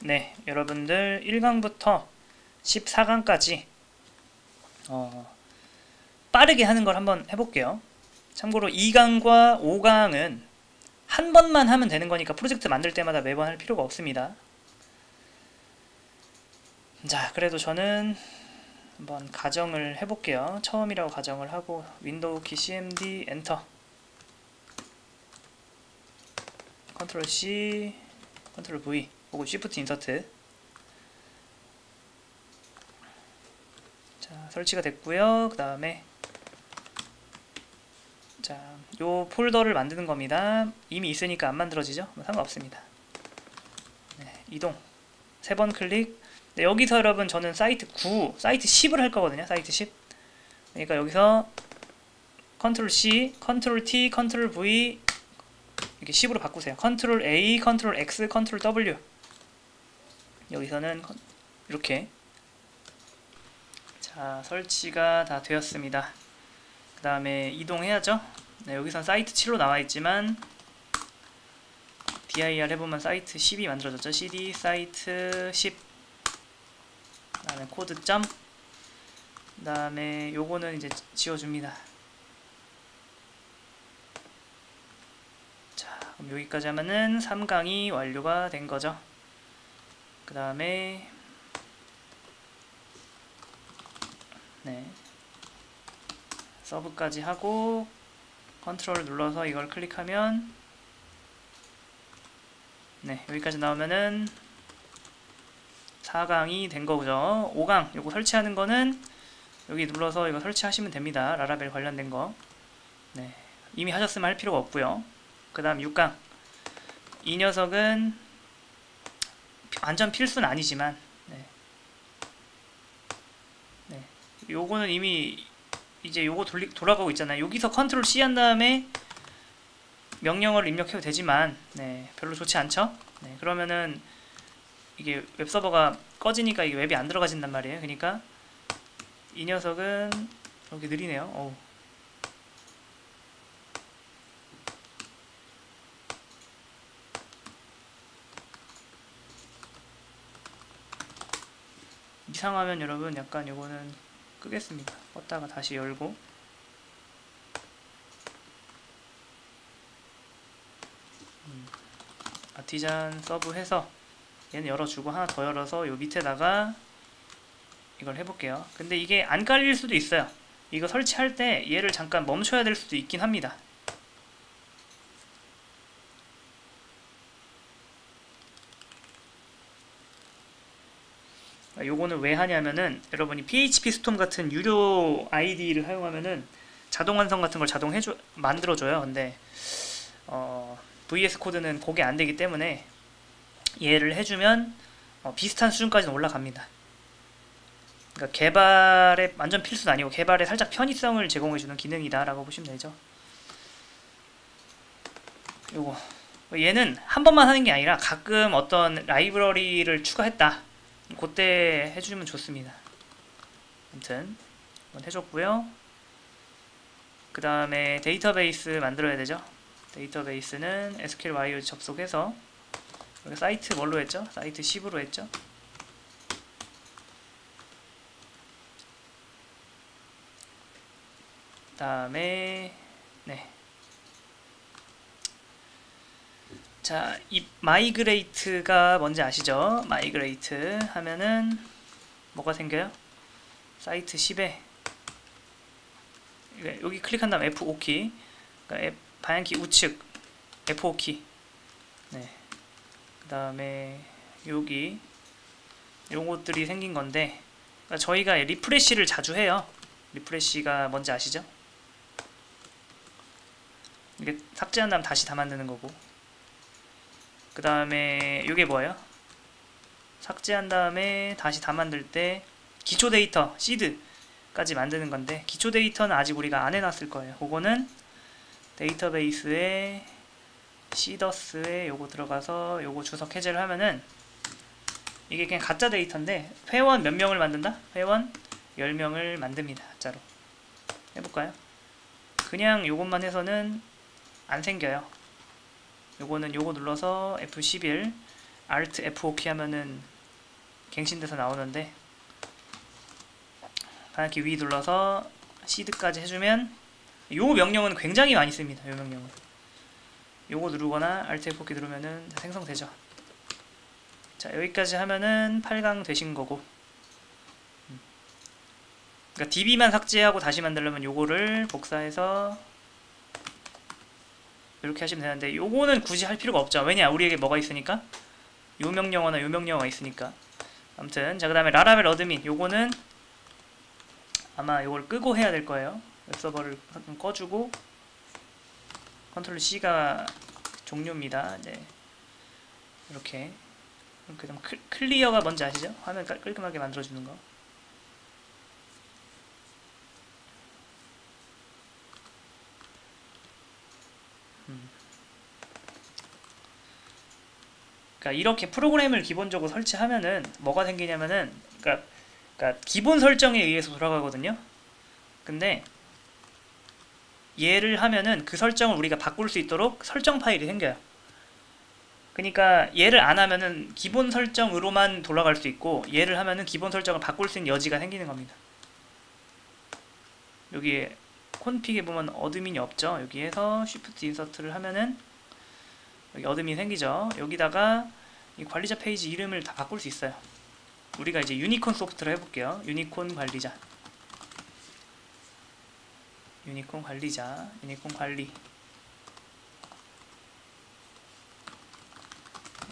네, 여러분들 1강부터 14강까지 빠르게 하는 걸 한번 해볼게요. 참고로 2강과 5강은 한 번만 하면 되는 거니까 프로젝트 만들 때마다 매번 할 필요가 없습니다. 자, 그래도 저는 한번 가정을 해볼게요. 처음이라고 가정을 하고 윈도우 키 cmd 엔터, 컨트롤 C, 컨트롤 V, 그리고 쉬프트 인서트. 자, 설치가 됐고요. 그 다음에 자, 요 폴더를 만드는 겁니다. 이미 있으니까 안 만들어지죠? 뭐 상관없습니다. 네, 이동 3번 클릭. 네, 여기서 여러분 저는 사이트 9, 사이트 10을 할 거거든요. 사이트 10. 그러니까 여기서 컨트롤 C, 컨트롤 T, 컨트롤 V 이렇게 10으로 바꾸세요. 컨트롤 A, 컨트롤 X, 컨트롤 W. 여기서는 이렇게. 자, 설치가 다 되었습니다. 그 다음에 이동해야죠. 네, 여기선 사이트 7로 나와있지만 dir 해보면 사이트 10이 만들어졌죠. cd 사이트 10. 그 다음에 코드 점. 그 다음에 요거는 이제 지워줍니다. 자, 그럼 여기까지 하면은 3강이 완료가 된 거죠. 그 다음에 네, 서브까지 하고 컨트롤을 눌러서 이걸 클릭하면 네, 여기까지 나오면은 4강이 된 거죠. 5강 요거 설치하는 거는 여기 눌러서 이거 설치하시면 됩니다. 라라벨 관련된 거. 네, 이미 하셨으면 할 필요가 없고요. 그 다음 6강. 이 녀석은 완전 필수는 아니지만 네, 네, 요거는 이미 이제 요거 돌아가고 있잖아요. 여기서 컨트롤 C 한 다음에 명령어를 입력해도 되지만 네, 별로 좋지 않죠? 네, 그러면은 이게 웹서버가 꺼지니까 이게 웹이 안 들어가진단 말이에요. 그러니까 이 녀석은 이렇게 느리네요. 어우. 이상하면 여러분 약간 요거는 끄겠습니다. 껐다가 다시 열고. 아티잔 서브 해서 얘는 열어주고 하나 더 열어서 요 밑에다가 이걸 해볼게요. 근데 이게 안 깔릴 수도 있어요. 이거 설치할 때 얘를 잠깐 멈춰야 될 수도 있긴 합니다. 요거는 왜 하냐면은 여러분이 PHP 스톰 같은 유료 ID를 사용하면은 자동 완성 같은 걸 만들어줘요. 근데 VS 코드는 그게 안 되기 때문에 얘를 해주면 비슷한 수준까지는 올라갑니다. 그러니까 개발에 완전 필수는 아니고 개발에 살짝 편의성을 제공해주는 기능이다 라고 보시면 되죠. 요거 얘는 한 번만 하는 게 아니라 가끔 어떤 라이브러리를 추가했다 그때 해주면 좋습니다. 아무튼 한번 해줬고요. 그 다음에 데이터베이스 만들어야 되죠. 데이터베이스는 SQLY 접속해서 여기 사이트 뭘로 했죠? 사이트 10으로 했죠. 그 다음에 네, 자, 이 마이그레이트가 뭔지 아시죠? 마이그레이트 하면은 뭐가 생겨요? 사이트 10에 여기 클릭한 다음 F5키, 그러니까 방향키 우측 F5키. 네, 그 다음에 여기 요것들이 생긴 건데, 그러니까 저희가 리프레시를 자주 해요. 리프레시가 뭔지 아시죠? 이게 삭제한 다음 다시 다 만드는 거고. 그 다음에 이게 뭐예요? 삭제한 다음에 다시 다 만들 때 기초 데이터 시드까지 만드는 건데, 기초 데이터는 아직 우리가 안 해놨을 거예요. 그거는 데이터베이스에 시더스에 요거 들어가서 요거 주석 해제를 하면은 이게 그냥 가짜 데이터인데 회원 몇 명을 만든다? 회원 10명을 만듭니다. 가짜로. 해볼까요? 그냥 요것만 해서는 안 생겨요. 요거는 요거 눌러서 F11 Alt F5키 하면은 갱신돼서 나오는데, 반환키 위 눌러서 시드까지 해주면, 요 명령은 굉장히 많이 씁니다. 요 명령은 요거 누르거나 Alt F4키 누르면은 생성되죠. 자, 여기까지 하면은 8강 되신 거고, 그러니까 DB만 삭제하고 다시 만들려면 요거를 복사해서 이렇게 하시면 되는데, 요거는 굳이 할 필요가 없죠. 왜냐, 우리에게 뭐가 있으니까, 요 명령어나 요 명령어가 있으니까. 아무튼 자, 그 다음에 라라벨 어드민, 요거는 아마 요걸 끄고 해야 될 거예요. 웹서버를 꺼주고, 컨트롤 C가 종료입니다. 이제 이렇게 그다음 클리어가 뭔지 아시죠? 화면 깔끔하게 만들어주는 거. 그러니까 이렇게 프로그램을 기본적으로 설치하면은 뭐가 생기냐면은, 그러니까 기본 설정에 의해서 돌아가거든요. 근데 얘를 하면은 그 설정을 우리가 바꿀 수 있도록 설정 파일이 생겨요. 그러니까 얘를 안 하면은 기본 설정으로만 돌아갈 수 있고, 얘를 하면은 기본 설정을 바꿀 수 있는 여지가 생기는 겁니다. 여기에 콘픽에 보면 어드민이 없죠. 여기에서 Shift 인서트를 하면은 여기 어드민이 생기죠. 여기다가 이 관리자 페이지 이름을 다 바꿀 수 있어요. 우리가 이제 유니콘 소프트로 해볼게요. 유니콘 관리자, 유니콘 관리자, 유니콘 관리,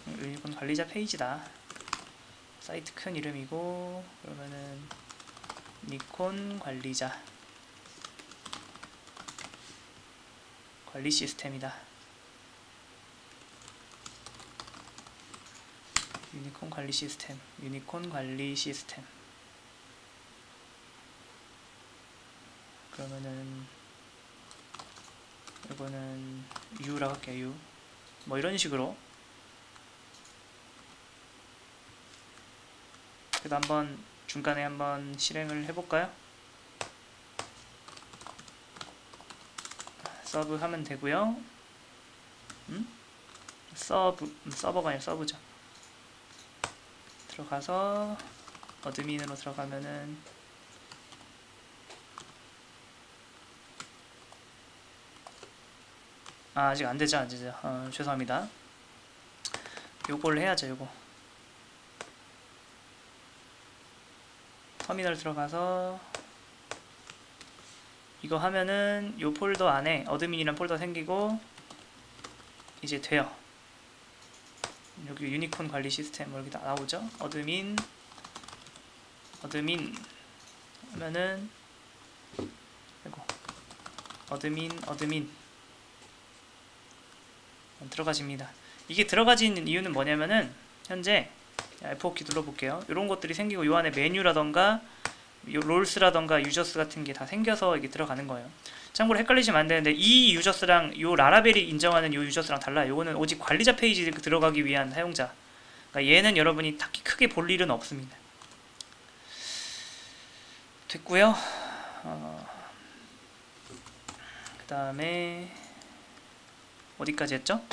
유니콘 관리자 페이지다. 사이트 큰 이름이고, 그러면은 유니콘 관리자, 관리 시스템이다. 유니콘 관리 시스템, 유니콘 관리 시스템. 그러면은 이거는 U라고 할게요. U. 뭐 이런 식으로. 그래도 한번 중간에 한번 실행을 해볼까요? 서브 하면 되고요. 서버가 아니라 서브죠. 들어가서 어드민으로 들어가면은 아직 안되죠. 안되죠. 죄송합니다. 요걸 해야죠. 요거 터미널 들어가서 이거 하면은 요 폴더 안에 어드민이란 폴더 생기고 이제 돼요. 여기 유니콘 관리 시스템 여기 다 나오죠. 어드민 하면은 아이고, 어드민 들어가집니다. 이게 들어가지는 이유는 뭐냐면은, 현재 F4키 눌러볼게요. 이런 것들이 생기고 요 안에 메뉴라던가 롤스라던가 유저스 같은 게 다 생겨서 이게 들어가는 거예요. 참고로 헷갈리시면 안 되는데, 이 유저스랑 요 라라벨이 인정하는 요 유저스랑 달라요. 요거는 오직 관리자 페이지 들어가기 위한 사용자. 그러니까 얘는 여러분이 딱히 크게 볼 일은 없습니다. 됐고요. 그 다음에 어디까지 했죠?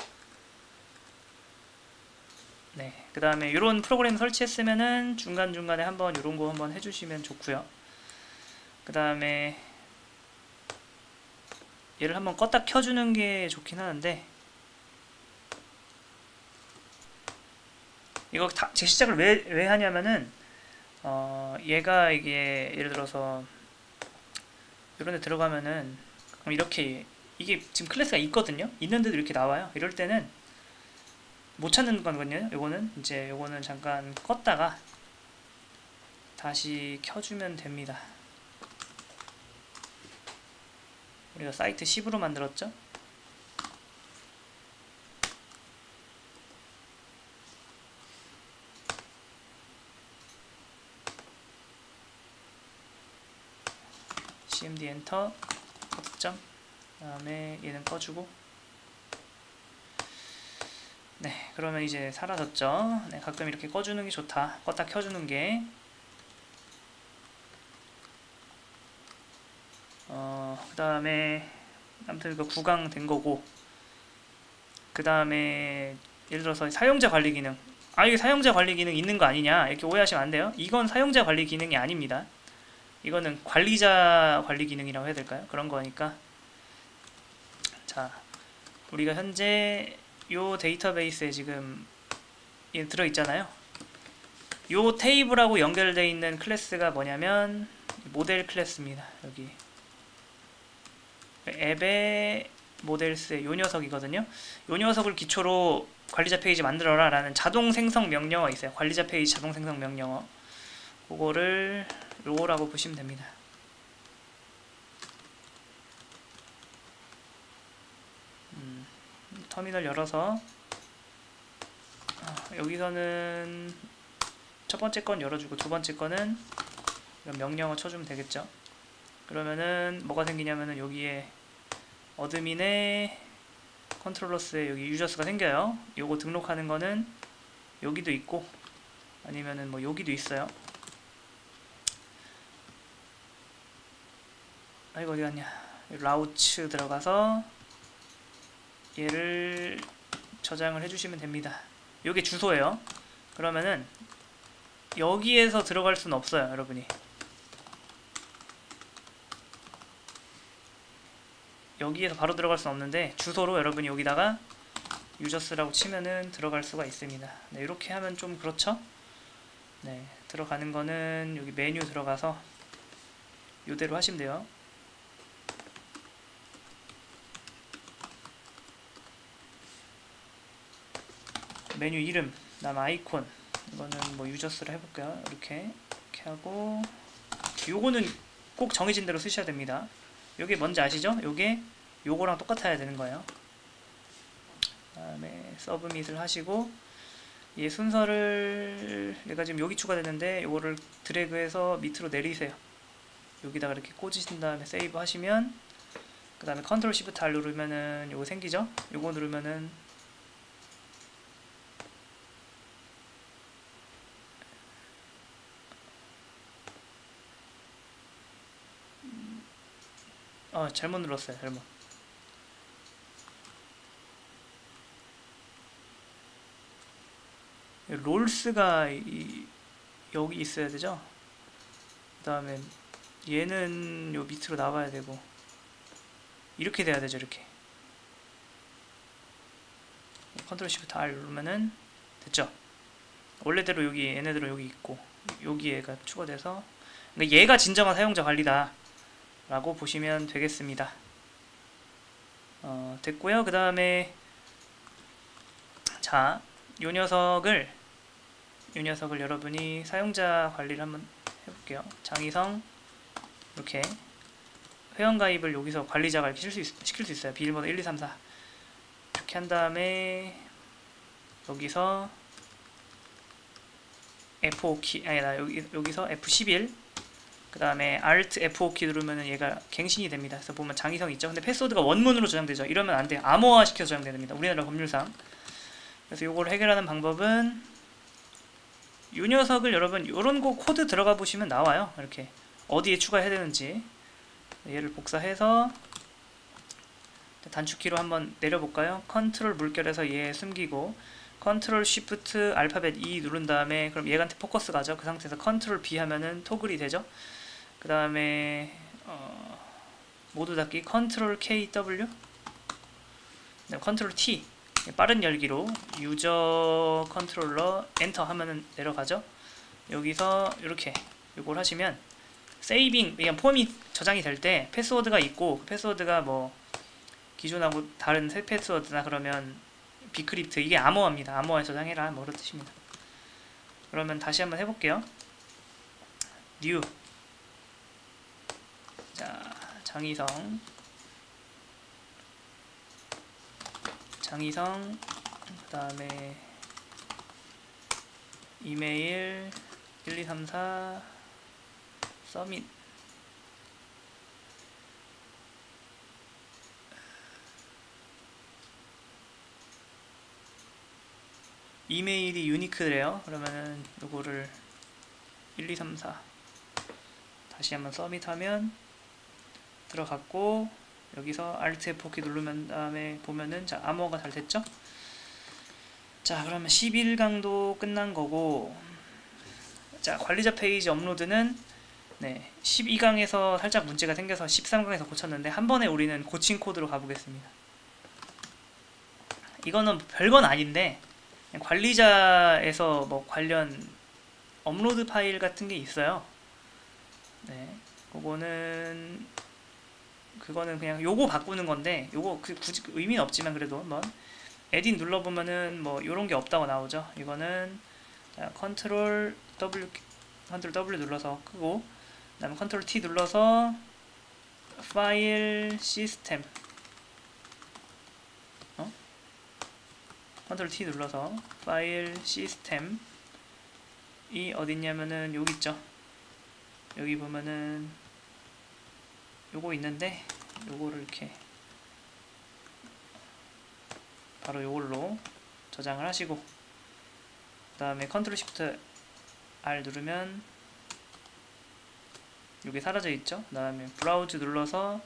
네, 그 다음에 이런 프로그램 설치했으면은 중간중간에 한번 이런 거 한번 해주시면 좋고요. 그 다음에 얘를 한번 껐다 켜주는 게 좋긴 하는데, 이거 다 재시작을 왜 하냐면은, 얘가 이게 예를 들어서 이런 데 들어가면은 이렇게 이게 지금 클래스가 있거든요. 있는데도 이렇게 나와요. 이럴 때는 못 찾는 거거든요. 요거는 잠깐 껐다가 다시 켜주면 됩니다. 우리가 사이트 10으로 만들었죠? cmd 엔터 득점. 그 다음에 얘는 꺼주고, 네, 그러면 이제 사라졌죠. 네, 가끔 이렇게 꺼주는 게 좋다. 껐다 켜주는 게. 그 다음에 아무튼 이거 9강 된 거고, 그 다음에 예를 들어서 사용자 관리 기능, 아 이게 사용자 관리 기능 있는 거 아니냐 이렇게 오해하시면 안 돼요. 이건 사용자 관리 기능이 아닙니다. 이거는 관리자 관리 기능이라고 해야 될까요? 그런 거니까. 자, 우리가 현재 요 데이터베이스에 지금 들어있잖아요. 요 테이블하고 연결되어 있는 클래스가 뭐냐면 모델 클래스입니다. 여기 앱의 모델스의 요 녀석이거든요. 요 녀석을 기초로 관리자 페이지 만들어라 라는 자동 생성 명령어가 있어요. 관리자 페이지 자동 생성 명령어. 그거를 요거라고 보시면 됩니다. 터미널 열어서 여기서는 첫 번째 건 열어주고 두 번째 거는 명령어 쳐주면 되겠죠. 그러면은 뭐가 생기냐면은 여기에 어드민의 컨트롤러스에 여기 유저스가 생겨요. 요거 등록하는 거는 여기도 있고 아니면은 뭐 여기도 있어요. 이거 어디 갔냐? 라우츠 들어가서 얘를 저장을 해주시면 됩니다. 요게 주소예요. 그러면은 여기에서 들어갈 수는 없어요, 여러분이. 여기에서 바로 들어갈 수는 없는데 주소로 여러분이 여기다가 유저스라고 치면은 들어갈 수가 있습니다. 네, 이렇게 하면 좀 그렇죠? 네, 들어가는 거는 여기 메뉴 들어가서 요대로 하시면 돼요. 메뉴 이름, 다음 아이콘, 이거는 뭐 유저스로 해볼까요? 이렇게 하고 요거는 꼭 정해진 대로 쓰셔야 됩니다. 요게 뭔지 아시죠? 요게 요거랑 똑같아야 되는 거예요. 다음에 서브밋을 하시고 얘 순서를 내가 지금 여기 추가됐는데 요거를 드래그해서 밑으로 내리세요. 여기다가 이렇게 꽂으신 다음에 세이브 하시면 그 다음에 컨트롤 시프트 R 누르면은 요거 생기죠? 요거 누르면은 잘못 눌렀어요. 잘못. 롤스가 여기 있어야 되죠? 그 다음에 얘는 요 밑으로 나와야 되고 이렇게 돼야 되죠. 이렇게 컨트롤 시프트 R 누르면은 됐죠? 원래대로 여기 얘네들은 여기 있고 여기 얘가 추가돼서 그러니까 얘가 진정한 사용자 관리다 라고 보시면 되겠습니다. 됐고요. 그 다음에 자, 요 녀석을 여러분이 사용자 관리를 한번 해볼게요. 장희성 이렇게 회원가입을 여기서 관리자가 이렇게 시킬 수 있어요. 비밀번호 1, 2, 3, 4 이렇게 한 다음에 여기서 F5키 아니다 여기서 F11 그 다음에 Alt F5키 누르면은 얘가 갱신이 됩니다. 그래서 보면 장희성 있죠. 근데 패스워드가 원문으로 저장되죠. 이러면 안 돼요. 암호화 시켜서 저장돼야 됩니다. 우리나라 법률상. 그래서 요걸 해결하는 방법은 요 녀석을 여러분 요런 거 코드 들어가 보시면 나와요. 이렇게 어디에 추가해야 되는지. 얘를 복사해서 단축키로 한번 내려볼까요? 컨트롤 물결에서 얘 숨기고 컨트롤 쉬프트 알파벳 E 누른 다음에 그럼 얘한테 포커스 가죠. 그 상태에서 컨트롤 B 하면은 토글이 되죠. 그 다음에 모두 닫기 컨트롤 KW 컨트롤 T 빠른 열기로 유저 컨트롤러 엔터 하면은 내려가죠. 여기서 이렇게 이걸 하시면 세이빙 그냥 폼이 저장이 될 때 패스워드가 있고 그 패스워드가 뭐 기존하고 다른 새 패스워드나 그러면 비크립트 이게 암호화입니다. 암호화에 저장해라 뭐 그런 뜻입니다. 그러면 다시 한번 해볼게요. 뉴 자 장희성 그 다음에 이메일 1234 서밋 이메일이 유니크래요. 그러면은 요거를 1234 다시 한번 서밋하면 들어갔고 여기서 Alt F4키 누르면 다음에 보면은 자 암호가 잘 됐죠? 자, 그러면 11강도 끝난 거고, 자, 관리자 페이지 업로드는 12강에서 살짝 문제가 생겨서 13강에서 고쳤는데 한 번에 우리는 고친 코드로 가보겠습니다. 이거는 별건 아닌데 관리자에서 뭐 관련 업로드 파일 같은 게 있어요. 그거는 그냥 요거 바꾸는 건데, 요거 굳이 의미는 없지만 그래도 한번 에딧 눌러보면은 뭐 요런 게 없다고 나오죠. 이거는 컨트롤 W 눌러서 끄고, 그 다음에 컨트롤 T 눌러서 파일 시스템, 컨트롤 T 눌러서 파일 시스템이 어딨냐면은 여기 있죠. 여기 보면은 요거 있는데, 요거를 이렇게 바로 요걸로 저장을 하시고, 그 다음에 컨트롤 시프트 R 누르면 여기 사라져 있죠. 그 다음에 브라우즈 눌러서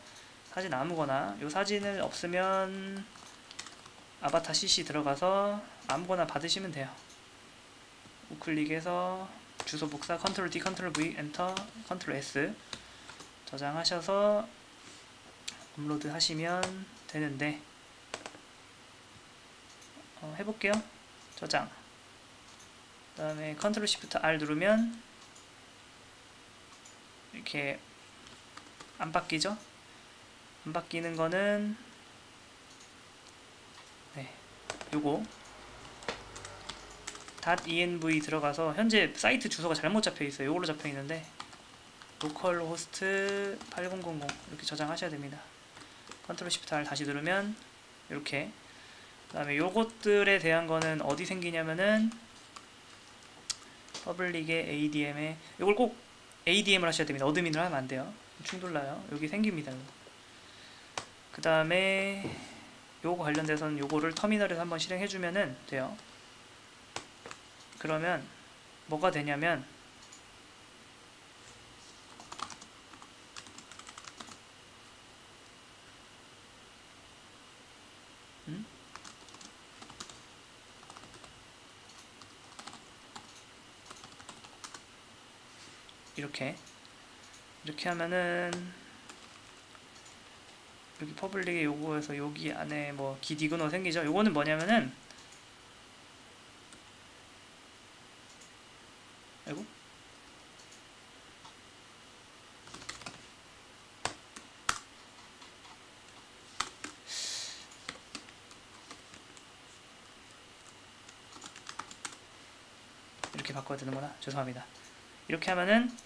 사진 아무거나, 요 사진을 없으면 아바타 CC 들어가서 아무거나 받으시면 돼요. 우클릭해서 주소 복사 컨트롤 D 컨트롤 V 엔터 컨트롤 S 저장하셔서 업로드 하시면 되는데, 해볼게요. 저장, 그 다음에 컨트롤 시프트 R 누르면 이렇게 안 바뀌죠? 안 바뀌는 거는 요거 .env 들어가서 현재 사이트 주소가 잘못 잡혀 있어요. 요걸로 잡혀 있는데 로컬호스트 8000 이렇게 저장하셔야 됩니다. 컨트롤 시프트 R 다시 누르면 이렇게. 그 다음에 요것들에 대한 거는 어디 생기냐면은 퍼블릭의 ADM에, 요걸 꼭 ADM을 하셔야 됩니다. 어드민을 하면 안 돼요. 충돌나요. 여기 생깁니다. 그 다음에 요거 관련돼서는 요거를 터미널에서 한번 실행해주면은 돼요. 그러면 뭐가 되냐면, 이렇게 하면은 여기 퍼블릭에 요거에서 여기 안에 뭐 기디그너 생기죠. 요거는 뭐냐면은, 아이고, 이렇게 바꿔야 되는구나. 죄송합니다. 이렇게 하면은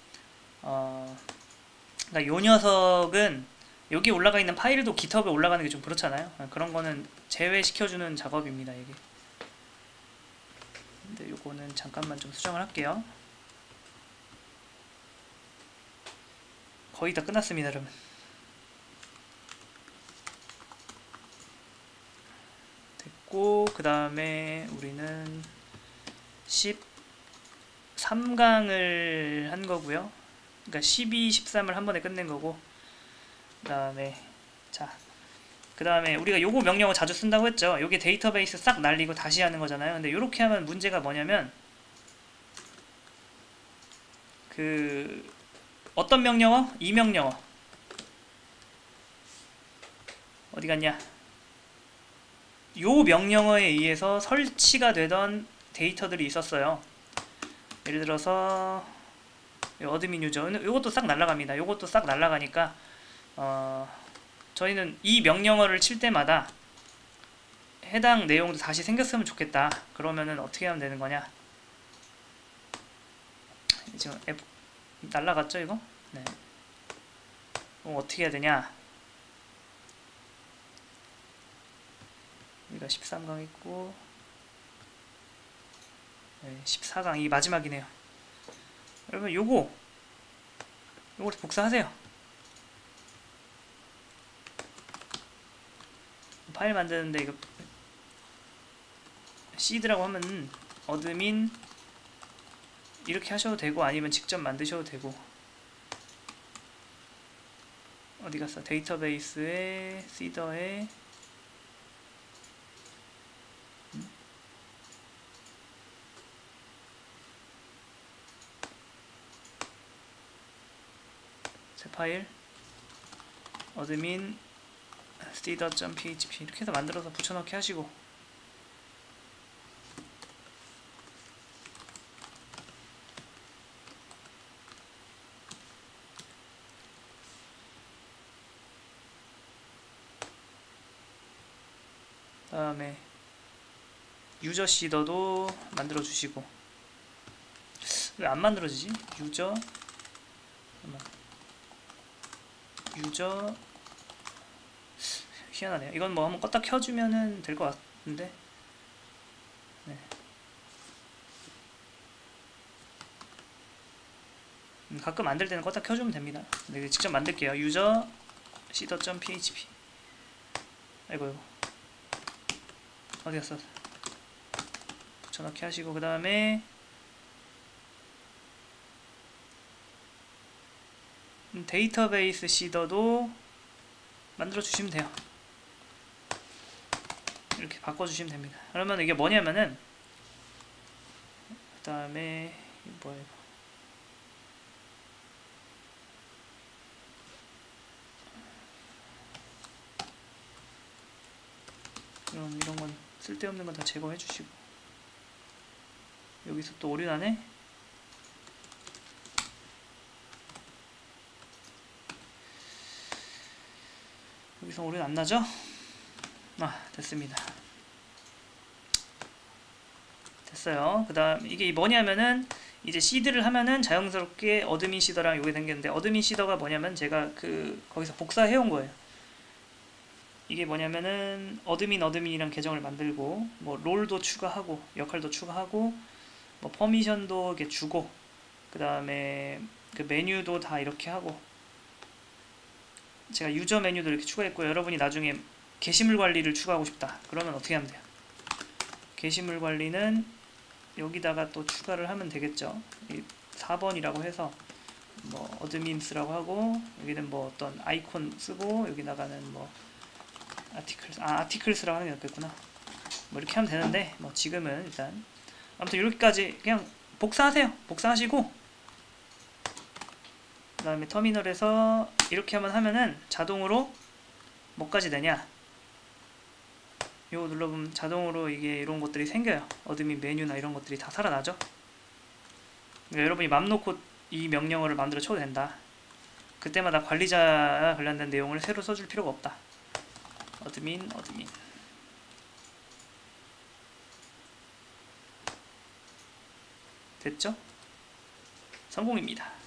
그러니까 요 녀석은 여기 올라가 있는 파일도 깃허브에 올라가는 게 좀 그렇잖아요. 그런 거는 제외시켜주는 작업입니다, 이게. 근데 요거는 잠깐만 좀 수정을 할게요. 거의 다 끝났습니다, 여러분. 됐고, 그 다음에 우리는 13강을 한 거고요. 그러니까 12, 13을 한 번에 끝낸 거고, 그 다음에 우리가 요거 명령어 자주 쓴다고 했죠. 요게 데이터베이스 싹 날리고 다시 하는 거잖아요. 근데 요렇게 하면 문제가 뭐냐면, 어떤 명령어? 이 명령어 어디 갔냐? 요 명령어에 의해서 설치가 되던 데이터들이 있었어요. 예를 들어서 어드민 유저, 요것도 싹 날라갑니다. 요것도 싹 날라가니까 저희는 이 명령어를 칠 때마다 해당 내용도 다시 생겼으면 좋겠다. 그러면은 어떻게 하면 되는 거냐? 지금 날라갔죠, 이거? 네. 어떻게 해야 되냐? 여기가 13강 있고, 14강 이 마지막이네요. 여러분 요걸 복사하세요. 파일 만드는데 이거 시드라고 하면 어드민 이렇게 하셔도 되고, 아니면 직접 만드셔도 되고. 어디 갔어? 데이터베이스에 시더에 새 파일 어드민 std.php 이렇게 해서 만들어서 붙여넣기 하시고, 그 다음에 유저 시더도 만들어 주시고. 왜 안 만들어지지? 유저 희한하네요. 이건 뭐 한번 껐다 켜주면은 될 것 같은데. 네. 가끔 안 될 때는 껐다 켜주면 됩니다. 네, 직접 만들게요. 유저 시더.php. 아이고 어디 갔어? 붙여넣기 하시고, 그 다음에 데이터베이스 시더도 만들어 주시면 돼요. 이렇게 바꿔주시면 됩니다. 그러면 이게 뭐냐면은, 그 다음에 뭐야 이거, 이런 건 쓸데없는 건 다 제거해 주시고. 여기서 또 오류 나네. 여기서 오류는 안 나죠? 됐습니다. 됐어요. 그 다음 이게 뭐냐면은, 이제 시드를 하면은 자연스럽게 어드민 시더랑 요게 생겼는데, 어드민 시더가 뭐냐면 제가 거기서 복사해 온 거예요. 이게 뭐냐면은 어드민이랑 계정을 만들고, 뭐 롤도 추가하고 역할도 추가하고 뭐 퍼미션도 이렇게 주고, 그 다음에 그 메뉴도 다 이렇게 하고, 제가 유저 메뉴도 이렇게 추가했고요. 여러분이 나중에 게시물 관리를 추가하고 싶다 그러면 어떻게 하면 돼요? 게시물 관리는 여기다가 또 추가를 하면 되겠죠. 4번이라고 해서 뭐 어드민스라고 하고, 여기는 뭐 어떤 아이콘 쓰고, 여기다가는 뭐 아티클스라고 하는 게 낫겠구나. 뭐 이렇게 하면 되는데, 뭐 지금은 일단 아무튼 이렇게까지 그냥 복사하세요. 복사하시고, 그 다음에 터미널에서 이렇게 하면은 자동으로 뭐까지 되냐, 요거 눌러보면 자동으로 이게 이런 것들이 생겨요. 어드민 메뉴나 이런 것들이 다 살아나죠. 그러니까 여러분이 맘 놓고 이 명령어를 마음대로 쳐도 된다. 그때마다 관리자와 관련된 내용을 새로 써줄 필요가 없다. 어드민 됐죠? 성공입니다.